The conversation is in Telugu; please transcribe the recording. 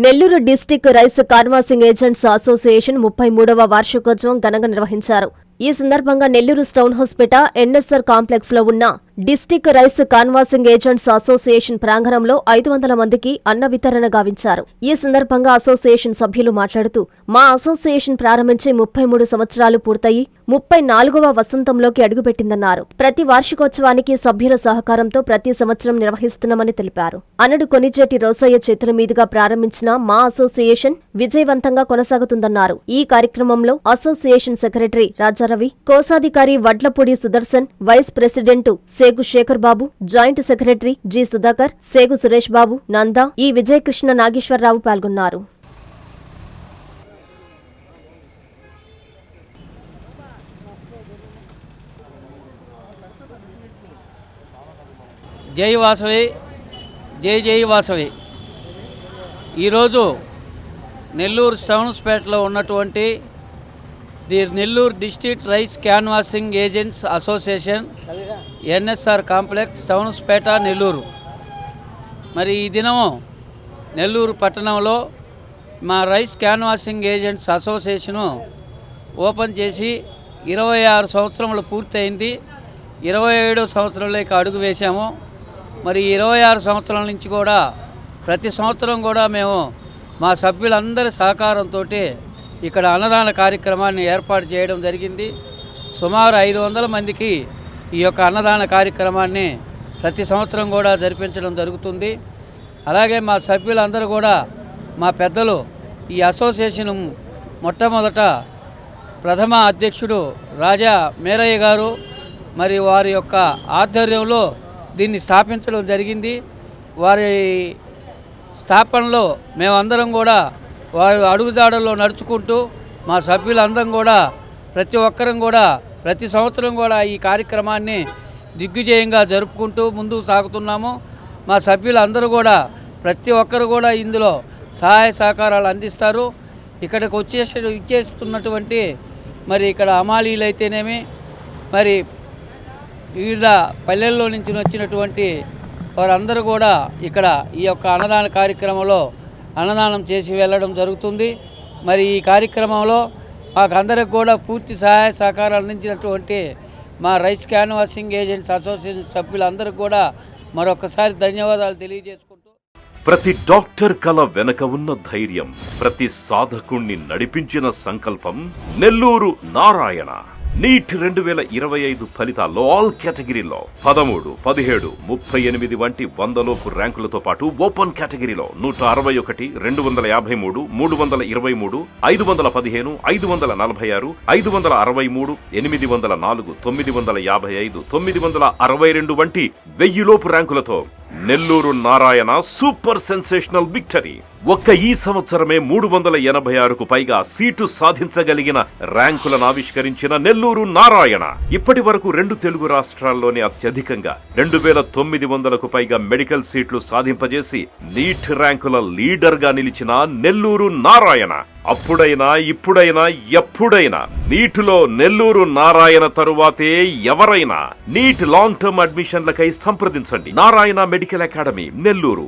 Nellore district rice canvassing agents association 33వ వార్షికోత్సవం ఘనంగా నిర్వహించారు. ఈ సందర్భంగా నెల్లూరు టౌన్ హాస్పిట ఎన్ఎస్ఆర్ కాంప్లెక్స్ లో ఉన్న district rice canvassing agents association ప్రాంగణంలో 500 మందికి అన్న వితరణ గావించారు. ఈ సందర్భంగా అసోసియేషన్ సభ్యులు మాట్లాడుతూ, మా అసోసియేషన్ ప్రారంభించి 33 సంవత్సరాలు పూర్తయి 34వ వసంతంలోకి అడుగుపెట్టిందన్నారు. ప్రతి వార్షికోత్సవానికి సభ్యుల సహకారంతో ప్రతి సంవత్సరం నిర్వహిస్తున్నామని తెలిపారు. అనడు కొనిజేటి రోసయ్య చేతుల మీదుగా ప్రారంభించిన మా అసోసియేషన్ విజయవంతంగా కొనసాగుతుందన్నారు. ఈ కార్యక్రమంలో అసోసియేషన్ సెక్రటరీ రాజారవి, కోశాధికారి వడ్లపూడి సుదర్శన్, వైస్ ప్రెసిడెంట్ సేగు శేఖర్ బాబు, joint secretary G Sudhakar, సేగు Suresh Babu, Nanda, ఈ విజయకృష్ణ నాగేశ్వరరావు పాల్గొన్నారు. జై వాసవి, జై జై వాసవి. ఈరోజు నెల్లూరు టౌన్స్పేటలో ఉన్నటువంటి the Nellore district rice canvassing agents association NSR complex Townspeta Nellore. మరి ఈ దినము నెల్లూరు పట్టణంలో మా rice canvassing agents association open చేసి 26 సంవత్సరములు పూర్తయింది. 27వ సంవత్సరంలోకి అడుగు వేశాము. మరి 26 సంవత్సరాల నుంచి కూడా ప్రతి సంవత్సరం కూడా మేము మా సభ్యులందరి సహకారంతో ఇక్కడ అన్నదాన కార్యక్రమాన్ని ఏర్పాటు చేయడం జరిగింది. సుమారు 500 మందికి ఈ యొక్క అన్నదాన కార్యక్రమాన్ని ప్రతి సంవత్సరం కూడా జరిపించడం జరుగుతుంది. అలాగే మా సభ్యులందరూ కూడా మా పెద్దలు ఈ అసోసియేషన్ మొట్టమొదట ప్రథమ అధ్యక్షుడు రాజా మేరయ్య గారు మరి వారి యొక్క ఆధ్వర్యంలో దీన్ని స్థాపించడం జరిగింది. వారి స్థాపనలో మేమందరం కూడా వారి అడుగుజాడల్లో నడుచుకుంటూ మా సభ్యులందరం కూడా ప్రతి ఒక్కరం కూడా ప్రతి సంవత్సరం కూడా ఈ కార్యక్రమాన్ని దిగ్విజయంగా జరుపుకుంటూ ముందుకు సాగుతున్నాము. మా సభ్యులందరూ కూడా ప్రతి ఒక్కరు కూడా ఇందులో సహాయ సహకారాలు అందిస్తారు. ఇక్కడికి ఇచ్చేస్తున్నటువంటి మరి ఇక్కడ అమాలీలు అయితేనేమి, మరి వివిధ పల్లెల్లో నుంచి వచ్చినటువంటి వారందరూ కూడా ఇక్కడ ఈ యొక్క అన్నదాన కార్యక్రమంలో అన్నదానం చేసి వెళ్ళడం జరుగుతుంది. మరి ఈ కార్యక్రమంలో మాకందరికి కూడా పూర్తి సహాయ సహకారాలు అందించినటువంటి మా రైస్ క్యాన్వాసింగ్ ఏజెంట్స్ అసోసియేషన్ సభ్యులందరికీ కూడా మరొకసారి ధన్యవాదాలు తెలియజేసుకుంటూ, ప్రతి డాక్టర్ కల వెనక ఉన్న ధైర్యం, ప్రతి సాధకుణ్ణి నడిపించిన సంకల్పం నెల్లూరు నారాయణ. నీట్ 2025 ఫలితాల్లో ఆల్ కేటగిరీలో 13, 17, 38 వంటి 100లోపు ర్యాంకులతో పాటు ఓపెన్ కేటగిరీలో 161, 253, 323, 515, 546, 563, 804, 955, 962 వంటి 1000లోపు ర్యాంకులతో Nellore Narayana super sensational victory. ఒక్క ఈ సంవత్సరమే 386కు పైగా సీటు సాధించగలిగిన ర్యాంకులను ఆవిష్కరించిన నెల్లూరు నారాయణ ఇప్పటి వరకు 2 తెలుగు రాష్ట్రాల్లోనే అత్యధికంగా 2900కు పైగా మెడికల్ సీట్లు సాధింపజేసి నీట్ ర్యాంకుల లీడర్ గా నిలిచిన నెల్లూరు నారాయణ అప్పుడైనా ఇప్పుడైనా ఎప్పుడైనా నీటిలో నెల్లూరు నారాయణ తరువాతే ఎవరైనా. నీట్ లాంగ్ టర్మ్ అడ్మిషన్లకై సంప్రదించండి. Narayana medical academy, Nellore.